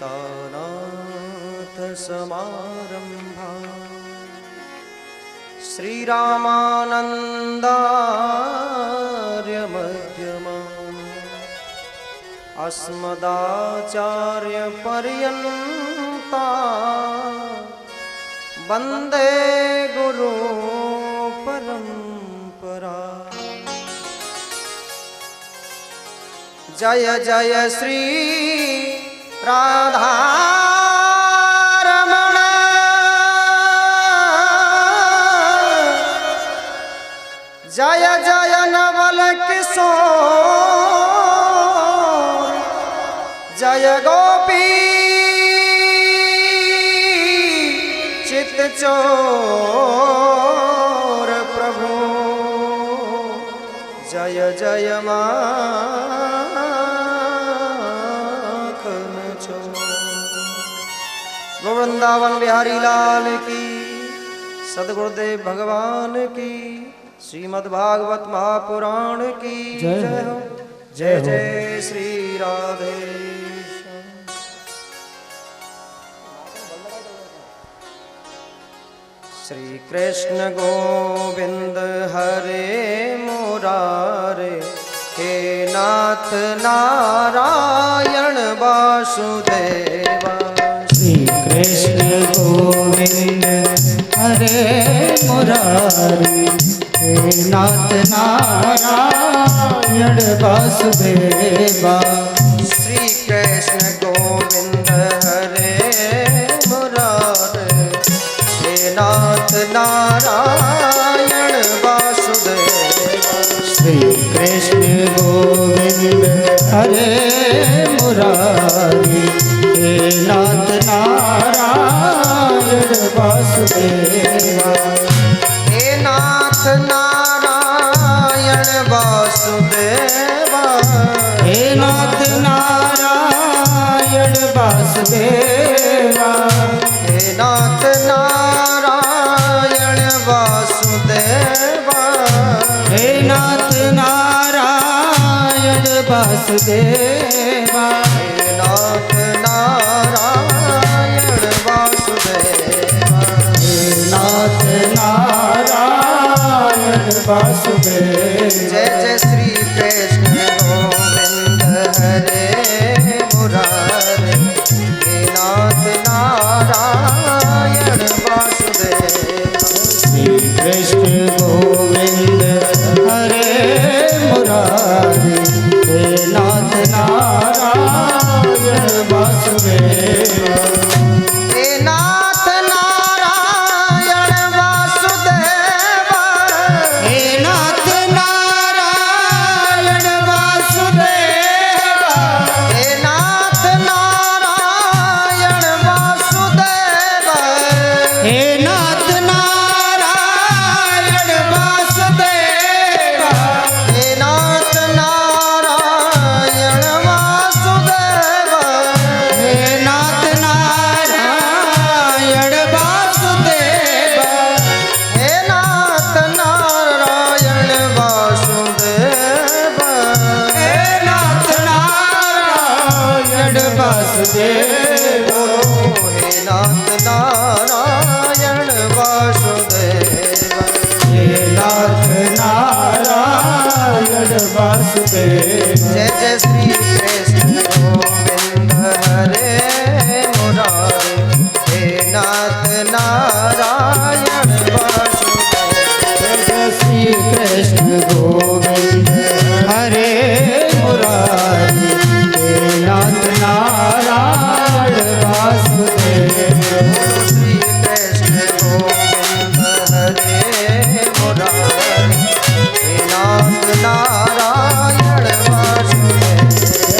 सीतानाथ समारंभा श्रीरामानन्दार्य मध्यमा अस्मदाचार्य पर्यन्ता वन्दे गुरु परंपरा। जय जय श्री राधा रमण जय जय नवल किशोर जय गोपी चित चोर प्रभु जय जय माखन चोर। वृंदावन बिहारी लाल की, सदगुरुदेव भगवान की, श्रीमद्भागवत महापुराण की जय हो। जय जय श्री राधे। श्री कृष्ण गोविंद हरे मुरारे, हे नाथ नारायण वासुदेवा। श्री कृष्ण गोविंद हरे मुरारी, हे नाथ नारायण वासुदेवा। श्री कृष्ण गोविंद हरे मुरारे, हे नाथ नारायण वासुदेवा। श्री कृष्ण गोविंद हरे मुरारी, हे नाथ नारायण वासुदेवा। हे नाथ नारायण वासुदेवा। हे नाथ नारायण वासुदेवा। हे नाथ नारायण वासुदेवा। हे नाथ नारायण वासुदेवा। हे नाथ नारायण वासुदेवा। हे नाथ नारायण वासुदेवा। जय जय श्री कृष्ण गोविंद हरे मुरारे, हे नाथ नारायण वासुदेवा। श्री कृष्ण गोविंद हरे मुरारी, हे नाथ नारायण वासुदेवा। हे नाथ नारायण वासुदेवा। हे नाथ नारायण वासुदेवा। हे नाथ नारायण वासुदेवा। हे नाथ नारायण वासुदेवा। हे नाथ नारायण वासुदेवा। हे नाथ नारायण वासुदेवा। हे नाथ नारायण वासुदेवा। हे नाथ नारायण वासुदेवा। हे नाथ नारायण वासुदेवा। हे नाथ नारायण वासुदेवा। जय जय श्री कृष्ण गोविंद हरे मुरारे, हे नाथ नारायण वासुदेवा। जय श्री कृष्ण गोविंद हरे मुरारी, हे नाथ नारायण वासुदेवा। श्री कृष्ण गोविंद हरे मुरारे, हे नाथ नारायण वासुदेवा।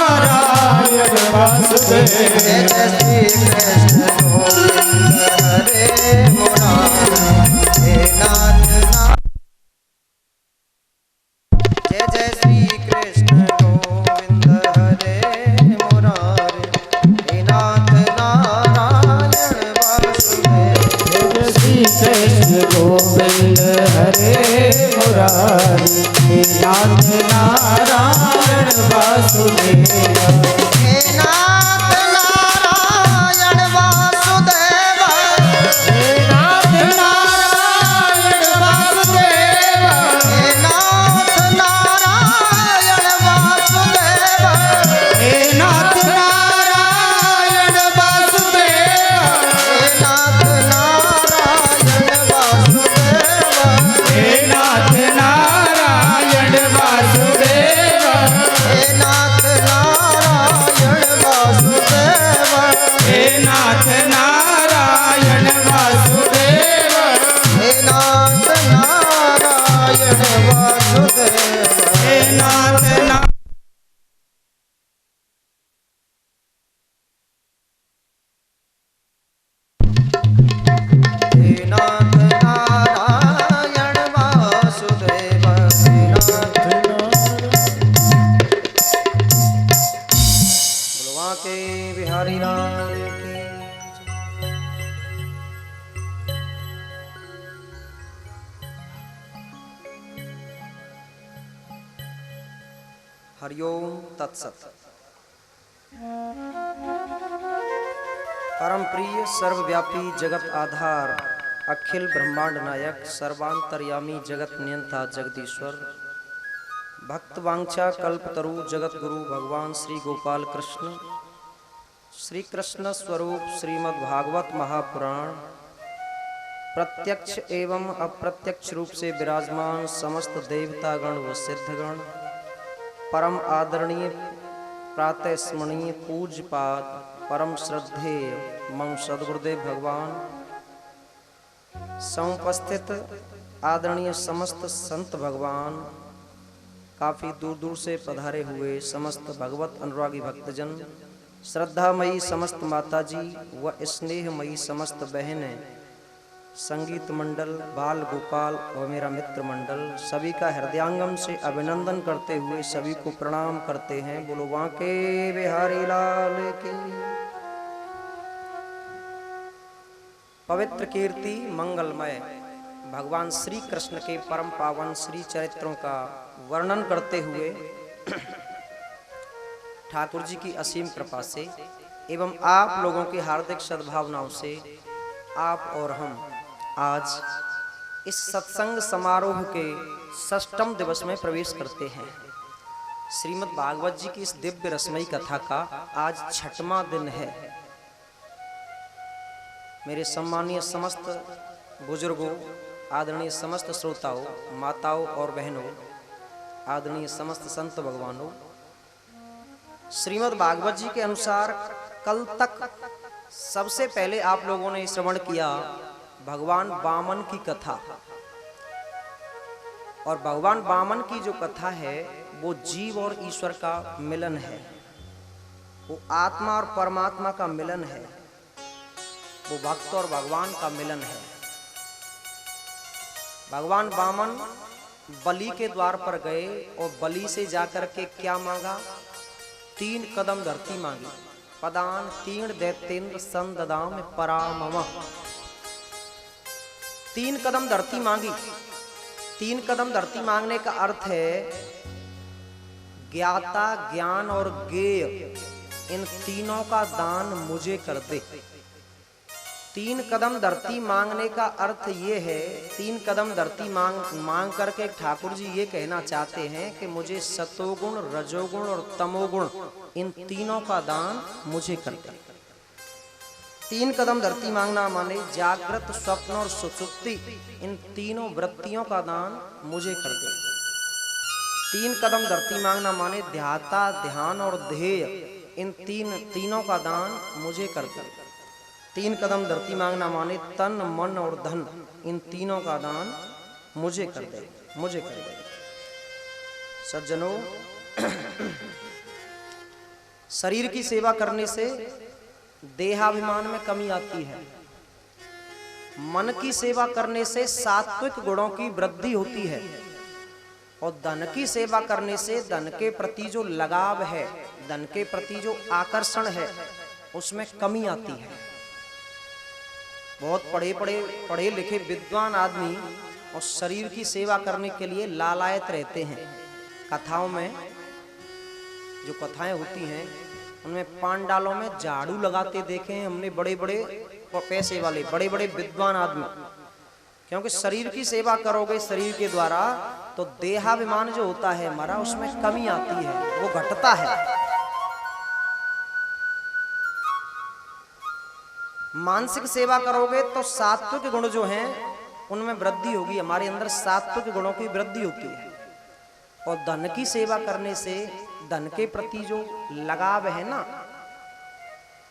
नारायण वासुदेव। जय जय श्री कृष्ण गोविंद हरे मुरारी हे नाथ नारायण। जय जय श्री कृष्ण गोविंद हरे मुरारी हे नाथ नारायण वासुदेव। जय श्री कृष्ण गोविंद हरे मुरारी हे नाथ नारायण वासुदेव। हे नाथ नारायण वासुदेव। हे नाथ नारायण वासुदेव। हे नाथ नारायण वासुदेव। हे नाथ नारायण वासुदेव। हे नाथ नारायण वासुदेव। हे नाथ नारायण वासुदेव। हे नाथ नारायण वासुदेव। हे नाथ नारायण वासुदेव। हे नाथ नारायण वासुदेव। हे नाथ ना हे नाथ नारायण वासुदेव। हे नाथ बुलवा के बिहारी लाल की हरिओम तत्सत। परम प्रिय सर्वव्यापी जगत आधार अखिल ब्रह्मांड नायक सर्वांतर्यामी जगत नियंता जगदीश्वर भक्त वांछा कल्पतरु जगत गुरु भगवान श्री गोपाल कृष्ण श्री कृष्ण स्वरूप श्रीमद् भागवत महापुराण प्रत्यक्ष एवं अप्रत्यक्ष रूप से विराजमान समस्त देवतागण व सिद्धगण परम आदरणीय प्रातः स्मरणीय पूज्यपाद परम श्रद्धेय मम सद्गुरुदेव भगवान समुपस्थित आदरणीय समस्त संत भगवान काफी दूर दूर से पधारे हुए समस्त भगवत अनुरागी भक्तजन श्रद्धामयी समस्त माताजी व स्नेहमयी समस्त बहनें संगीत मंडल बाल गोपाल व मेरा मित्र मंडल सभी का हृदयांगम से अभिनंदन करते हुए सभी को प्रणाम करते हैं। बोलो बांके बिहारी लाल की। पवित्र कीर्ति मंगलमय भगवान श्री कृष्ण के परम पावन श्री चरित्रों का वर्णन करते हुए ठाकुर जी की असीम कृपा से एवं आप लोगों की हार्दिक सद्भावनाओं से आप और हम आज इस सत्संग समारोह के 6वें दिवस में प्रवेश करते हैं। श्रीमद् भागवत जी की इस दिव्य रसमयी कथा का आज 6वां दिन है। मेरे सम्मानीय समस्त बुजुर्गों, आदरणीय समस्त श्रोताओं, माताओं और बहनों, आदरणीय समस्त संत भगवानों, श्रीमद् भागवत जी के अनुसार कल तक सबसे पहले आप लोगों ने श्रवण किया भगवान वामन की कथा। और भगवान वामन की जो कथा है वो जीव और ईश्वर का मिलन है, वो आत्मा और परमात्मा का मिलन है, वो भक्त और भगवान का मिलन है। भगवान वामन बलि के द्वार पर गए और बलि से जाकर के क्या मांगा? 3 कदम धरती मांगी। पदान 3 दैत्येन्द्र संददाम पराममः। 3 कदम धरती मांगी। 3 कदम धरती मांगने का अर्थ है ज्ञाता, ज्ञान और ज्ञेय, इन तीनों का दान मुझे कर दे। 3 कदम धरती मांगने का अर्थ ये है, 3 कदम धरती मांग करके ठाकुर जी ये कहना चाहते हैं कि मुझे सतोगुण, रजोगुण और तमोगुण, इन तीनों का दान मुझे कर दे। 3 कदम धरती मांगना माने जागृत, स्वप्न और सुषुप्ति, इन तीनों वृत्तियों का दान मुझे कर दे। 3 कदम धरती मांगना माने ध्याता, ध्यान और ध्येय, इन तीनों का दान मुझे कर दे। 3 कदम धरती मांगना माने तन, मन और धन, इन तीनों का दान मुझे कर दे, मुझे कर दे। सज्जनों, शरीर की सेवा करने से देहाभिमान में कमी आती है। मन की सेवा करने से सात्विक गुणों की वृद्धि होती है। और धन की सेवा करने से धन के प्रति जो लगाव है, धन के प्रति जो आकर्षण है, उसमें कमी आती है। बहुत पढ़े लिखे विद्वान आदमी और शरीर की सेवा करने के लिए लालायत रहते हैं। कथाओं में जो कथाएं होती हैं उनमें पांडालों में झाड़ू लगाते देखे हैं हमने, बड़े बड़े पैसे वाले बड़े बड़े विद्वान आदमी। क्योंकि शरीर की सेवा करोगे शरीर के द्वारा तो देहाभिमान जो होता है हमारा, उसमें कमी आती है, वो घटता है। मानसिक सेवा करोगे तो सात्विक गुण जो हैं उनमें वृद्धि होगी, हमारे अंदर सात्विक गुणों की वृद्धि होती है। और धन की सेवा करने से धन के प्रति जो लगाव है ना,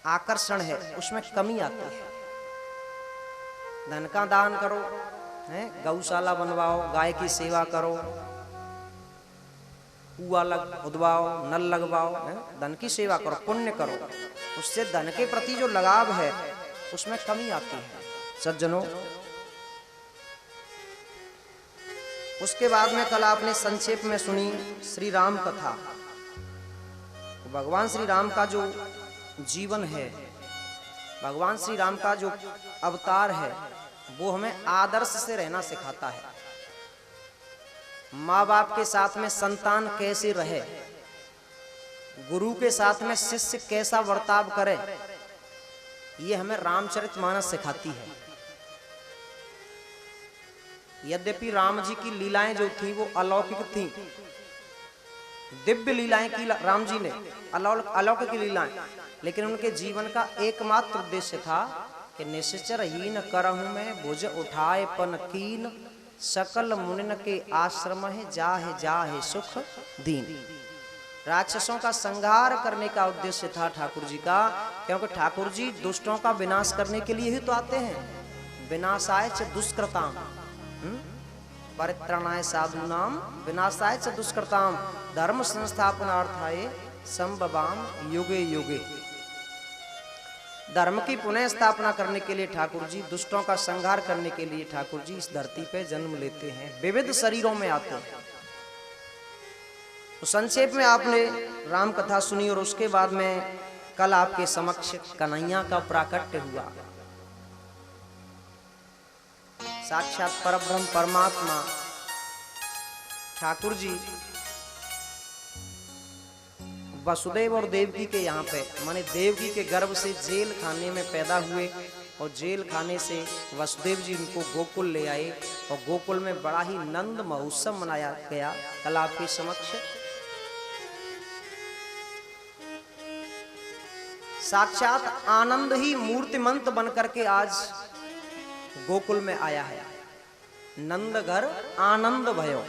आकर्षण है, उसमें कमी आती है। धन का दान करो, हैं, गौशाला बनवाओ, गाय की सेवा करो, कुआं खुदवाओ, नल लगवाओ, धन की सेवा करो, पुण्य करो, उससे धन के प्रति जो लगाव है उसमें कमी आती है सज्जनों। उसके बाद में कल आपने संक्षेप में सुनी श्री राम कथा। भगवान श्री राम का जो जीवन है, भगवान श्री राम का जो अवतार है, वो हमें आदर्श से रहना सिखाता है। माँ बाप के साथ में संतान कैसे रहे, गुरु के साथ में शिष्य कैसा बर्ताव करे, ये हमें रामचरितमानस सिखाती है। यद्यपि राम जी की लीलाएं जो थी वो अलौकिक थी, दिव्य लीलाएं की राम जी ने, अलौकिक लीलाएं, लेकिन उनके जीवन का एकमात्र उद्देश्य था कि निश्चर हीन करहूं मैं भुज उठाए पन कीन, सकल मुनिन के आश्रम है जाहे जाहे सुख दीन। राक्षसों का संहार करने का उद्देश्य था ठाकुर जी का, क्योंकि ठाकुर जी दुष्टों का विनाश करने के लिए ही तो आते हैं। विनाशाय च दुष्कृताम, परित्राणाय साधूनाम, विनाशाय च दुष्कृताम, धर्म संस्थापनार्थाय संभवाम युगे युगे। धर्म की पुनः स्थापना करने के लिए ठाकुर जी, दुष्टों का संहार करने के लिए ठाकुर जी इस धरती पे जन्म लेते हैं, विविध शरीरों में आते हैं। तो संक्षेप में आपने राम कथा सुनी और उसके बाद में कल आपके समक्ष कन्हैया का प्राकट्य हुआ। साक्षात परब्रह्म परमात्मा ठाकुर जी वसुदेव और देवकी के यहाँ पे, माने देवकी के गर्भ से जेल खाने में पैदा हुए और जेल खाने से वसुदेव जी उनको गोकुल ले आए और गोकुल में बड़ा ही नंद महोत्सव मनाया गया। कल आपके समक्ष साक्षात आनंद ही मूर्तिमंत बनकर के आज गोकुल में आया है। नंद घर आनंद भयो,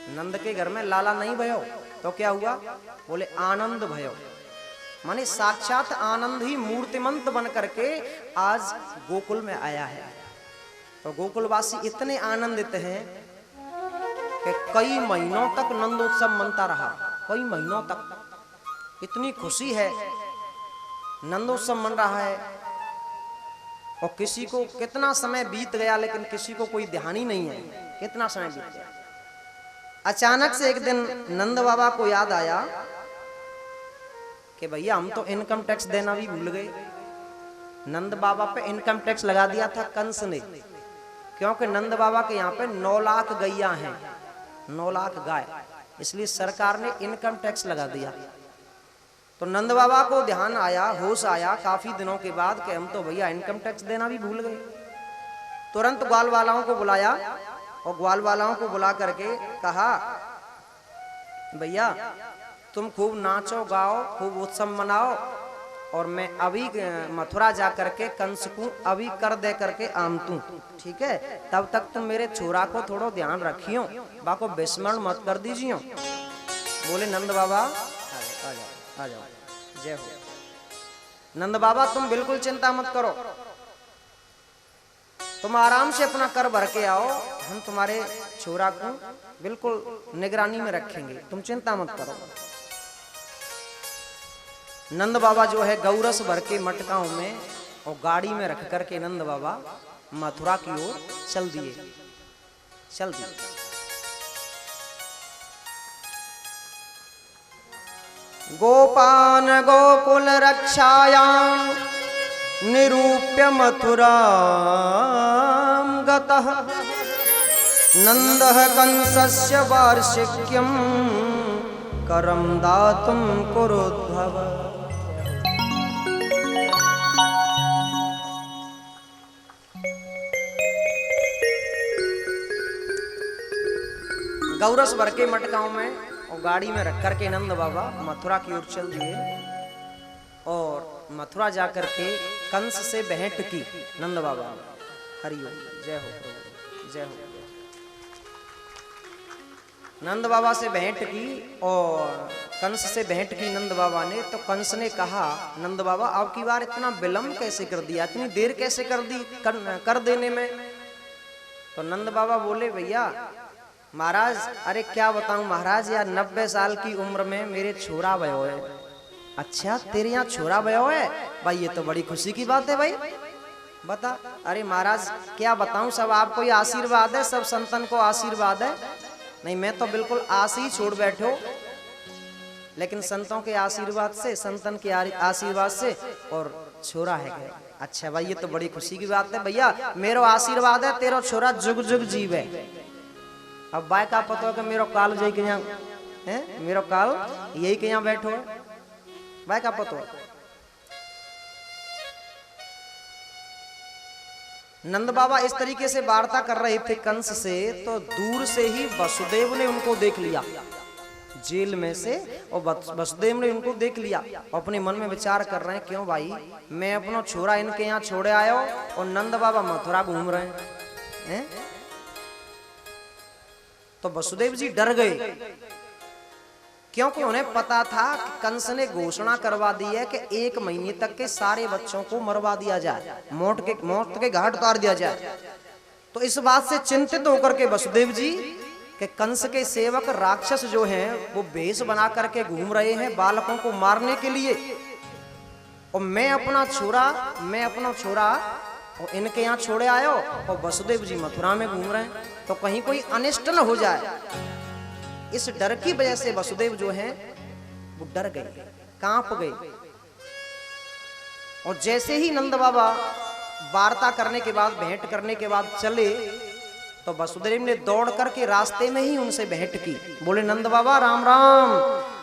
नंद के घर में लाला नहीं भयो तो क्या हुआ, बोले आनंद भयो, माने साक्षात आनंद ही मूर्तिमंत बन करके आज गोकुल में आया है। तो गोकुलवासी इतने आनंदित हैं कि कई महीनों तक नंदोत्सव मनता रहा, कई महीनों तक इतनी खुशी है, नंदोत्सव मन रहा है। और किसी को कितना समय बीत गया लेकिन किसी को कोई ध्यान ही नहीं है कितना समय बीत गया। अचानक से एक दिन नंद बाबा को याद आया कि भैया हम तो इनकम टैक्स देना भी भूल गए। नंद बाबा पे इनकम टैक्स लगा दिया था कंस ने, क्योंकि नंद बाबा के यहाँ पे 9 लाख गैया हैं, 9 लाख गाय, इसलिए सरकार ने इनकम टैक्स लगा दिया। तो नंद बाबा को ध्यान आया, होश आया काफी दिनों के बाद कि हम तो भैया इनकम टैक्स देना भी भूल गए। तुरंत ग्वाल वालाओं को बुलाया और ग्वाल वालाओं को बुला करके कहा, भैया तुम खूब नाचो गाओ, खूब उत्सव मनाओ, और मैं अभी मथुरा जा करके कंस को अभी कर दे करके आमतू, ठीक है? तब तक तुम मेरे छोरा को थोड़ा ध्यान रखियो, बाको विस्मरण मत कर दीजियो। बोले नंद बाबा आ जाओ आ जाओ, जय हो। नंद बाबा तुम बिल्कुल चिंता मत करो, तुम आराम से अपना कर भर के आओ, हम तुम्हारे छोरा को बिल्कुल निगरानी में रखेंगे, तुम चिंता मत करो। नंद बाबा जो है गौरस भर के मटकाओं में और गाड़ी में रख करके नंद बाबा मथुरा की ओर चल दिए। गोपान गोकुल रक्षायां निरूप्य मथुरा गतः नंदः कंसस्य वार्षिक्यं करम दातुं कुरुद्भव। गौरस भर के मटकाओं में और गाड़ी में रख करके नंद बाबा मथुरा की ओर चल दिए और मथुरा जाकर के कंस से भेंट की नंद बाबा। हरिओम, जय हो प्रभु, जय हो। नंद बाबा से भेंट की और कंस से भेंट की नंद बाबा ने। तो कंस ने कहा नंद बाबा अब की बार इतना विलंब कैसे कर दिया, इतनी देर कैसे कर दी कर देने में। तो नंद बाबा बोले भैया महाराज, अरे क्या बताऊं महाराज यार, 90 साल की उम्र में मेरे छोरा भयो है। अच्छा तेरे यहाँ छोरा भयो है भाई, ये तो बड़ी खुशी की बात है भाई, बता। अरे महाराज क्या बताऊं, सब आपको ही आशीर्वाद है, सब संतन को आशीर्वाद है। नहीं मैं तो बिल्कुल आस ही छोड़ बैठो, लेकिन संतों के आशीर्वाद से, संतन के आशीर्वाद से और छोरा है गए। अच्छा भाई ये तो बड़ी खुशी की बात है भैया, मेरो आशीर्वाद है, तेरा छोरा जुग जुग जीवे। अब बाय का पता है कि मेरो काल जय के यहाँ है, मेरो काल यही के यहाँ बैठो है, बाय का पता है। नंद बाबा इस तरीके से वार्ता कर रहे थे कंस से, तो दूर से ही वसुदेव ने उनको देख लिया जेल में से, और वसुदेव ने उनको देख लिया। अपने मन में विचार कर रहे हैं क्यों भाई, मैं अपना छोरा इनके यहाँ छोड़े आयो और नंद बाबा मथुरा घूम रहे हैं। तो वसुदेव जी डर गए, क्योंकि उन्हें पता था कि कंस ने घोषणा करवा दी है कि 1 महीने तक के सारे बच्चों को मरवा दिया जाए, मौत के घाट उतार दिया जाए। तो इस बात से चिंतित होकर के वसुदेव जी कि कंस के सेवक राक्षस जो हैं वो भेष बना करके घूम रहे हैं बालकों को मारने के लिए, और मैं अपना छोरा और इनके यहाँ छोड़े आयो और वसुदेव जी मथुरा में घूम रहे हैं, तो कहीं कोई अनिष्ट न हो जाए। इस डर की वजह से वसुदेव जो हैं वो डर गए, कांप गए। और जैसे ही नंद बाबा वार्ता करने के बाद, भेंट करने के बाद चले, तो वसुदेव ने दौड़ करके रास्ते में ही उनसे भेंट की। बोले नंद बाबा राम राम।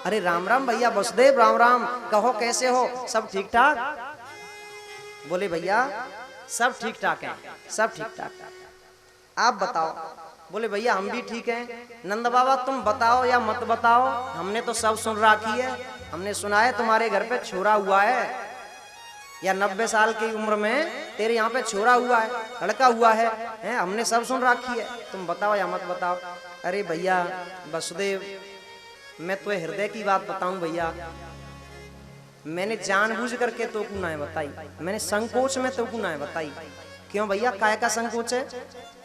अरे राम राम भैया वसुदेव, राम राम, कहो कैसे हो, सब ठीक ठाक। बोले भैया सब ठीक ठाक है, सब ठीक ठाक, आप बताओ। बोले भैया हम भी ठीक हैं। नंद बाबा तुम बताओ या मत बताओ, हमने तो सब सुन रखी है, हमने सुना है तुम्हारे घर पे छोरा हुआ है, या 90 साल की उम्र में तेरे यहाँ पे छोरा हुआ है, लड़का हुआ है, हमने सब सुन रखी है, तुम बताओ या मत बताओ। अरे भैया वसुदेव, मैं तुम्हें हृदय की बात बताऊं भैया, मैंने जानबूझ करके तो को ना बताई, मैंने संकोच में तो को ना बताई। क्यों भैया, काय का संकोच है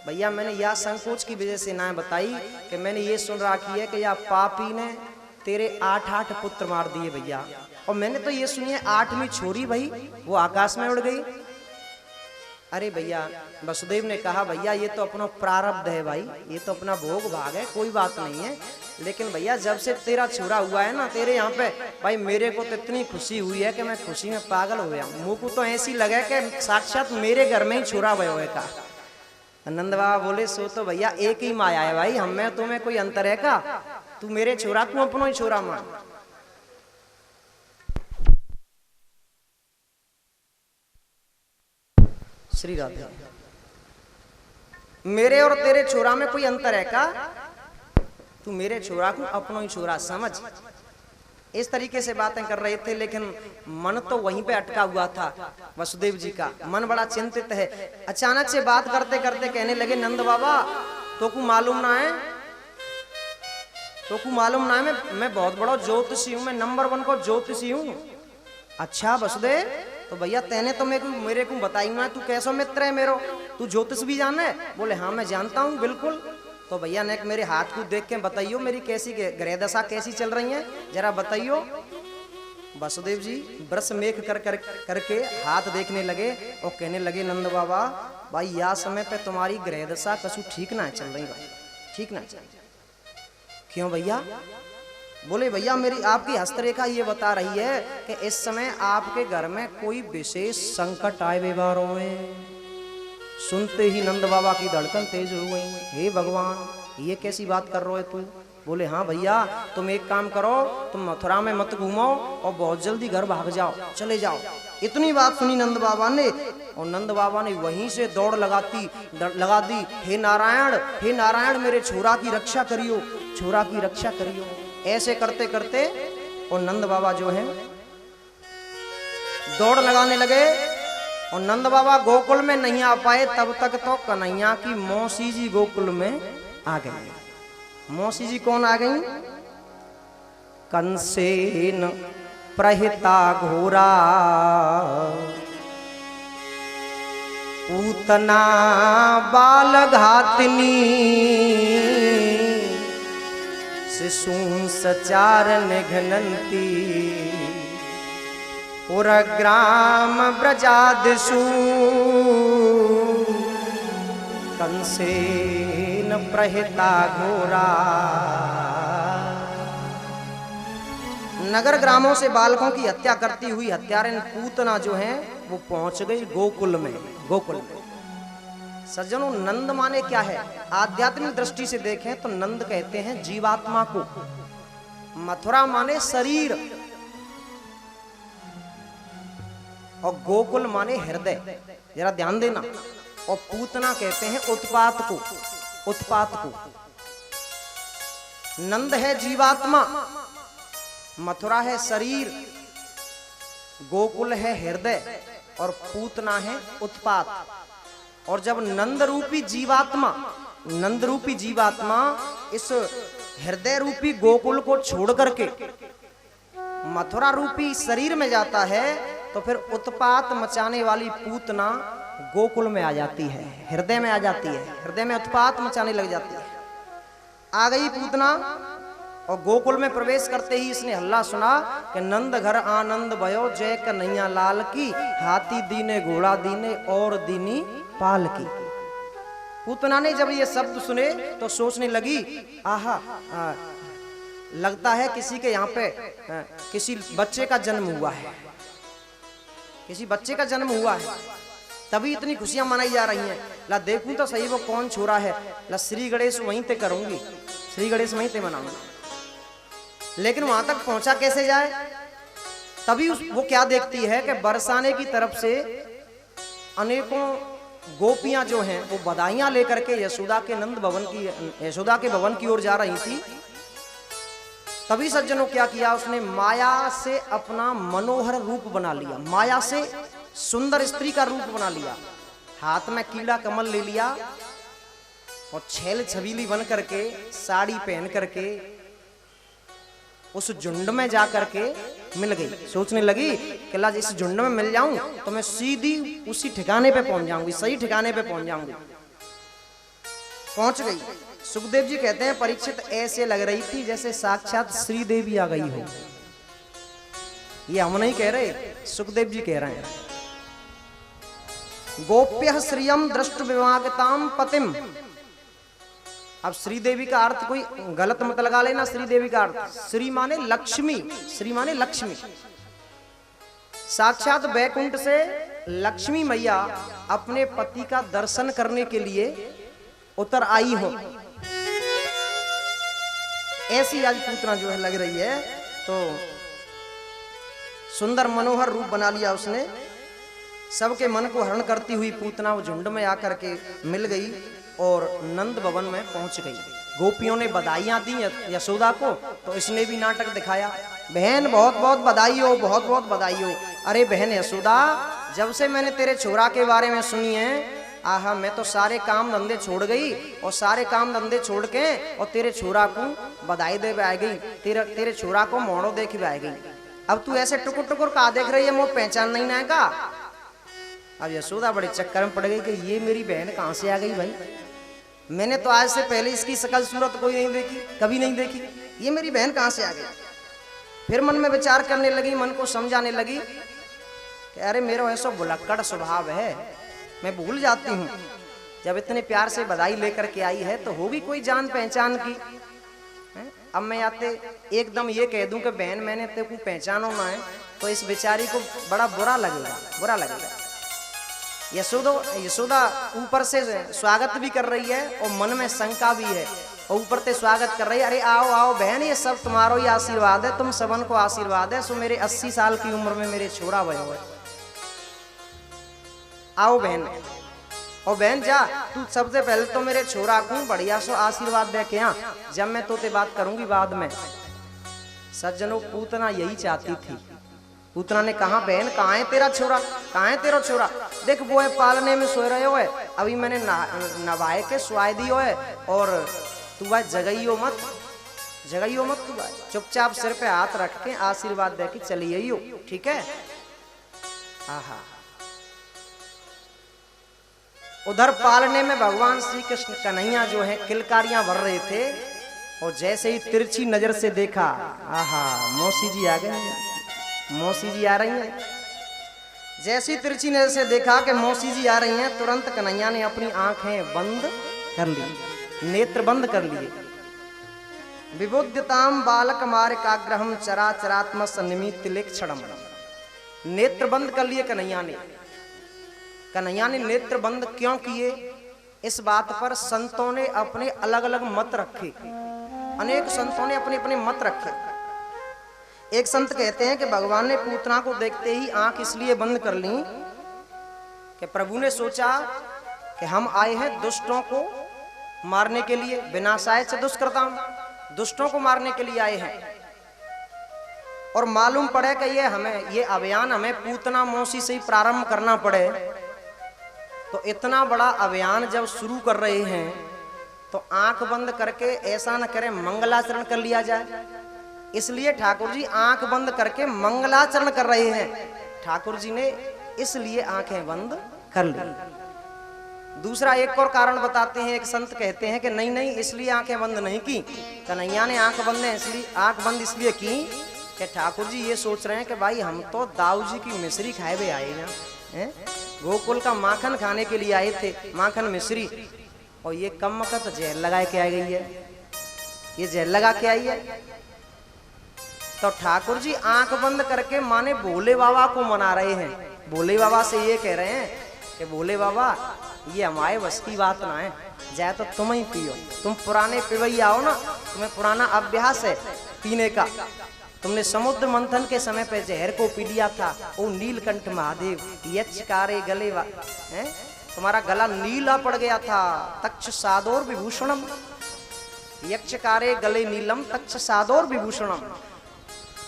भैया? मैंने यह संकोच की वजह से ना बताई कि मैंने ये सुन रखी है कि यह पापी ने तेरे 8 पुत्र मार दिए भैया, और मैंने तो ये सुनी है 8वीं छोरी भाई वो आकाश में उड़ गई। अरे भैया वसुदेव ने कहा भैया ये तो अपना प्रारब्ध है भाई, ये तो अपना भोग भाग है, कोई बात नहीं है। लेकिन भैया जब से तेरा छोरा हुआ है ना तेरे यहाँ पे भाई, मेरे को तो इतनी खुशी हुई है कि मैं खुशी में पागल हो गया। मुँह को तो ऐसी लगे कि साक्षात मेरे घर में ही छोरा भयो है का। नंद बाबा बोले सो तो भैया एक ही माया है भाई, हम में तुम्हें कोई अंतर है का? तू मेरे छोरा को अपनो ही छोरा मान। श्री राधे, मेरे और तेरे छोरा में कोई अंतर है का? तू मेरे छोरा को अपनो ही छोरा समझ। इस तरीके से बातें कर रहे थे, लेकिन मन तो वहीं पे अटका हुआ था वसुदेव जी का, मन बड़ा चिंतित है। अचानक से बात करते करते कहने लगे नंद बाबा तो को मालूम ना है, तो को मालूम ना है मैं बहुत बड़ा ज्योतिषी हूँ, मैं नंबर 1 को ज्योतिषी हूँ। अच्छा वसुदेव, तो भैया तेने तो मेरे को बताई ना, तू कैसा मित्र है मेरो, तू ज्योतिष भी जाना है? बोले हाँ मैं जानता हूँ बिल्कुल। तो भैया ने मेरे हाथ को देख के बताइयो मेरी कैसी ग्रह दशा कैसी चल रही है, जरा बताइयो। वसुदेव जी ब्रश मेघ करके हाथ देखने लगे और कहने लगे नंद बाबा भाई या समय पे तुम्हारी ग्रह दशा कछु ठीक ना चल रही भाई, ठीक ना चल। क्यों भैया? बोले भैया मेरी आपकी हस्तरेखा ये बता रही है कि इस समय आपके घर में कोई विशेष संकट आए व्यवहार हुए। सुनते ही नंद बाबा की धड़कन तेज हो गई। हे भगवान ये कैसी बात कर रहे हो तू? बोले हाँ भैया तुम एक काम करो, तुम मथुरा में मत घूमो और बहुत जल्दी घर भाग जाओ, चले जाओ। इतनी बात सुनी नंद बाबा ने और नंद बाबा ने वहीं से दौड़ लगा दी। हे नारायण मेरे छोरा की रक्षा करियो, छोरा की रक्षा करियो। ऐसे करते करते और नंद बाबा जो है दौड़ लगाने लगे और नंद बाबा गोकुल में नहीं आ पाए तब तक तो कन्हैया की मौसी जी गोकुल में आ गई। मौसी जी कौन आ गई? कंसेन प्रहिता घोरा पूतना बाल घातनी शिशूं सचार निघ्नन्ति पुरग्राम ब्रजादिषु कंसेन प्रहिता घोरा। नगर ग्रामों से बालकों की हत्या करती हुई हत्यारिन पूतना जो है वो पहुंच गई गोकुल में। गोकुल में सज्जनों नंद माने क्या है? आध्यात्मिक दृष्टि से देखें तो नंद कहते हैं जीवात्मा को। मथुरा माने शरीर और गोकुल माने हृदय, जरा ध्यान देना। और पूतना कहते हैं उत्पात को, उत्पात को। नंद है जीवात्मा, मथुरा है शरीर, गोकुल है हृदय और पूतना है उत्पात। और जब नंद रूपी जीवात्मा इस हृदय रूपी गोकुल को छोड़ करके मथुरा रूपी शरीर में जाता है तो फिर उत्पात मचाने वाली पूतना गोकुल में आ जाती है, हृदय में आ जाती है, हृदय में उत्पात मचाने लग जाती है। आ गई पूतना और गोकुल में प्रवेश करते ही इसने हल्ला सुना कि नंद घर आनंद भयो जय कन्हैया लाल की, हाथी दीने घोड़ा दीने और दीनी पाल की। पूतना ने जब ये शब्द सुने तो सोचने लगी आहा लगता है किसी के यहाँ पे किसी बच्चे का जन्म हुआ है, किसी बच्चे का जन्म हुआ है, तभी इतनी खुशियां मनाई जा रही हैं। ला देखूं तो सही वो कौन छोरा है। ला श्री गणेश वहीं ते करूंगी, श्री गणेश वहीं ते मनाऊंगा। लेकिन वहां तक पहुंचा कैसे जाए? तभी वो क्या देखती है कि बरसाने की तरफ से अनेकों गोपियां जो हैं वो बधाइयां लेकर के यशोदा के भवन की ओर जा रही थी। तभी सज्जनों क्या किया, उसने माया से अपना मनोहर रूप बना लिया, माया से सुंदर स्त्री का रूप बना लिया। हाथ में कीड़ा कमल ले लिया और छैल छबीली बन करके साड़ी पहन करके उस झुंड में जा करके मिल गई। सोचने लगी कि ला इस झुंड में मिल जाऊं तो मैं सीधी उसी ठिकाने पे पहुंच जाऊंगी, सही ठिकाने पे पहुंच जाऊंगी। पहुंच गई। सुखदेव जी कहते हैं परीक्षित ऐसे लग रही थी जैसे साक्षात श्री देवी आ गई हो। ये हम नहीं कह रहे, सुखदेव जी कह रहे हैं। गोप्य श्रियम दृष्ट विवागताम पतिम। अब श्रीदेवी का अर्थ कोई गलत मत लगा लेना। श्रीदेवी का अर्थ श्री माने लक्ष्मी, श्री माने लक्ष्मी। साक्षात बैकुंठ से लक्ष्मी मैया अपने पति का दर्शन करने के लिए उतर आई हो, ऐसी आज पूतना जो है लग रही है। तो सुंदर मनोहर रूप बना लिया उसने। सबके मन को हरण करती हुई पूतना वो झुंड में आकर के मिल गई और नंद भवन में पहुंच गई। गोपियों ने बधाइयां दी यशोदा को, तो इसने भी नाटक दिखाया। बहन बहुत बहुत बधाई हो, बहुत बहुत बधाई हो। अरे बहन यशोदा, जब से मैंने तेरे छोरा के बारे में सुनी है, आहा मैं तो सारे काम धंधे छोड़ गई और सारे काम धंधे छोड़ के और तेरे छोरा को बधाई दे आ गई, तेरे छोरा को मोड़ो देख भी आ गई। अब तू ऐसे टुकुर टुकुर का देख रही है, मुझे पहचान नहीं ना का। अब यशोदा बड़े चक्कर में पड़ गई कि ये मेरी बहन कहाँ से आ गई भाई। मैंने तो आज से पहले इसकी शकल सूरत कोई नहीं देखी, कभी नहीं देखी, ये मेरी बहन कहाँ से आ गई। फिर मन में विचार करने लगी, मन को समझाने लगी कि अरे मेरा ऐसा भुलक्कड़ स्वभाव है, मैं भूल जाती हूँ। जब इतने प्यार से बधाई लेकर के आई है तो होगी कोई जान पहचान की। अब मैं आते एकदम ये कह दूं कि बहन मैंने तेरे को पहचानो ना है, तो इस बेचारी को बड़ा बुरा लगेगा, बुरा लगेगा। यशोदा ऊपर से स्वागत भी कर रही है और मन में शंका भी है, और ऊपर से स्वागत कर रही है, अरे आओ आओ बहन, ये सब तुम्हारो ही आशीर्वाद है, तुम सबन को आशीर्वाद है। सो मेरे 80 साल की उम्र में मेरे छोरा भयो है, आओ बहन। और बहन जा तू सबसे पहले तो मेरे छोरा को बढ़िया सो आशीर्वाद दे के यहाँ, जब मैं तोते बात करूंगी बाद में। सज्जनों, पूतना यही चाहती थी। पूतना ने कहा बहन कहाँ है तेरा छोरा, कहाँ है तेरा छोरा, देख वो है पालने में सो रहे हो है, अभी मैंने नवाए के स्वाय दियो है, और तू भाई जगइयो मत, जगइयो मत, तू भाई चुपचाप सिर पे हाथ रख के आशीर्वाद दे के चली आइयो, ठीक है। आहा, उधर पालने में भगवान श्री कृष्ण कन्हैया जो है किलकारियां भर रहे थे, और जैसे ही तिरछी नजर से देखा, आहा मौसी जी आ गई, मौसी जी आ रही हैं। जैसी तिरछी नजर से देखा कि मौसी जी आ रही हैं, तुरंत कन्हैया ने अपनी आंखें बंद कर ली, नेत्र बंद कर लिए। विबुद्धताम बालक मारिकाग्रहम चराचरात्म सन्निमित लेक्षणम, नेत्र बंद कर लिए कन्हैया ने। कन्हैया ने नेत्र बंद क्यों किए, इस बात पर संतों ने अपने अलग अलग मत रखे, अनेक संतों ने अपने अपने मत रखे। एक संत कहते हैं कि भगवान ने पूतना को देखते ही आंख इसलिए बंद कर ली कि प्रभु ने सोचा कि हम आए हैं दुष्टों को मारने के लिए, विनाशाय च दुष्कृताम, दुष्टों को मारने के लिए आए हैं। और मालूम पड़े कि ये अभियान हमें पूतना मौसी से ही प्रारंभ करना पड़े, तो इतना बड़ा अभियान जब शुरू कर रहे हैं तो आंख बंद करके ऐसा न करें मंगलाचरण कर लिया जाए। इसलिए ठाकुर जी आंख बंद करके मंगलाचरण कर रहे हैं, ठाकुर जी ने इसलिए आंखें बंद कर ली। दूसरा एक और कारण बताते हैं, एक संत कहते हैं कि नहीं नहीं इसलिए आंखें बंद नहीं की, कन्हैया ने आंख बंद इसलिए की कि ठाकुर जी ये सोच रहे हैं कि भाई हम तो दाऊ जी की मिश्री खाए हुए आए हैं, गोकुल का माखन खाने के लिए आए थे, माखन मिश्री, और ये कम वक्त जहर लगा के आ गई है, ये जहर लगा के आई है। तो ठाकुर जी आंख बंद करके माने भोले बाबा को मना रहे हैं, भोले बाबा से ये कह रहे हैं कि भोले बाबा ये हमारे बस की बात ना है, जाए तो तुम ही पियो, तुम पुराने पिवैया हो ना, तुम्हें पुराना अभ्यास है पीने का, तुमने समुद्र मंथन के समय पे जहर को पी लिया था। ओ नीलकंठ महादेव यक्षकारे गले हैं, तुम्हारा गला नीला पड़ गया था, तक्ष सादोर विभूषणम, यक्षकारे गले नीलम तक्ष सादोर विभूषणम,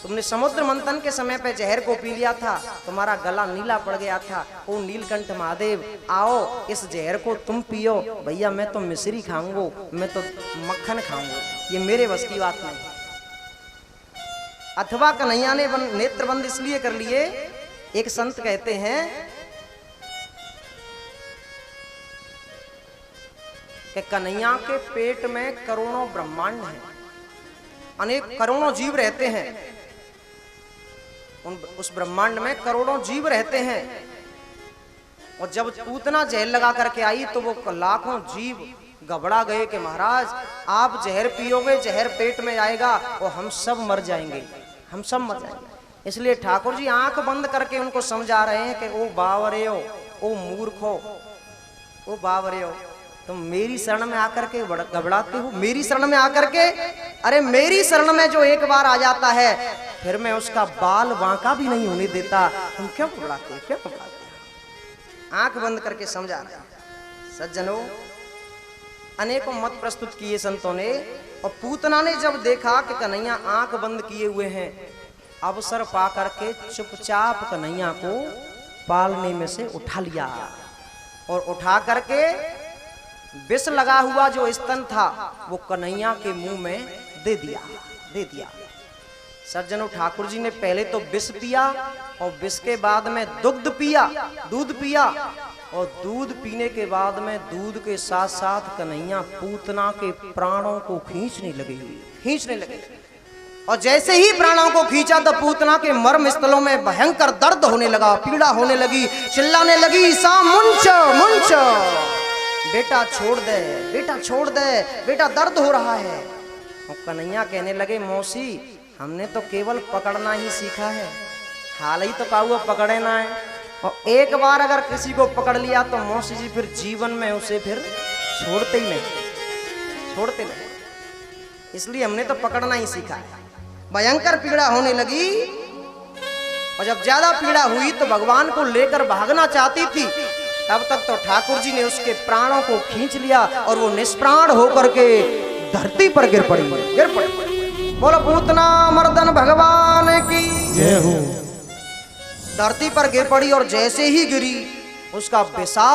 तुमने समुद्र मंथन के समय पे जहर को पी लिया था, तुम्हारा गला नीला पड़ गया था। ओ नीलकंठ महादेव आओ इस जहर को तुम पियो, भैया मैं तो मिश्री खाऊंगा, मैं तो मक्खन खाऊंगा, ये मेरे बस की बात नहीं। अथवा कन्हैया ने नेत्र बंद इसलिए कर लिए, एक संत कहते हैं कि कन्हैया के पेट में करोड़ों ब्रह्मांड हैं, अनेक करोड़ों जीव रहते हैं, उस ब्रह्मांड में करोड़ों जीव रहते हैं। और जब पूतना जहर लगा करके आई तो वो लाखों जीव घबरा गए कि महाराज आप जहर पियोगे, जहर पेट में आएगा और हम सब मर जाएंगे, हम सब मर जाएंगे। इसलिए ठाकुर जी आंख बंद करके उनको समझा रहे हैं कि ओ बावरे हो, ओ मूर्खो, ओ बावरे हो, तुम मेरी शरण में आकर के घबराते हो, मेरी शरण में आकर के, अरे मेरी शरण में जो एक बार आ जाता है फिर मैं उसका बाल बांका भी नहीं होने देता, तुम क्यों घबराते, क्यों घबराते। आंख बंद करके समझा रहे हैं। सज्जनों, अनेकों मत प्रस्तुत किए संतों ने, और पूतना ने जब देखा कि कन्हैया आंख बंद किए हुए हैं, अवसर पा करके चुपचाप कन्हैया को पालने में से उठा लिया, और उठा करके विष लगा हुआ जो स्तन था वो कन्हैया के मुंह में दे दिया। सज्जनों, ठाकुर जी ने पहले तो विष पिया, और विष के बाद में दूध पिया, और दूध पीने के बाद में दूध के साथ साथ कन्हैया पूतना के प्राणों को खींचने लगे। और जैसे ही प्राणों को खींचा तो पूतना के मर्म स्थलों में भयंकर दर्द होने लगा, पीड़ा होने लगी, चिल्लाने लगी, सा मुंच मुंच, बेटा छोड़ दे, बेटा छोड़ दे, बेटा दर्द हो रहा है। और कन्हैया कहने लगे, मौसी हमने तो केवल पकड़ना ही सीखा है, हाल ही तो काहुआ पकड़े ना है, और एक बार अगर किसी को पकड़ लिया तो मौसी जी फिर जीवन में उसे फिर छोड़ते ही नहीं, छोड़ते नहीं, इसलिए हमने तो पकड़ना ही सीखा है। भयंकर पीड़ा होने लगी, और जब ज्यादा पीड़ा हुई तो भगवान को लेकर भागना चाहती थी, तब तक तो ठाकुर जी ने उसके प्राणों को खींच लिया और वो निष्प्राण होकर के धरती पर गिर पड़ी। बोलो पूतना मर्दन भगवान की जय हो। धरती पर गिर पड़ी और जैसे ही गिरी उसका विशाल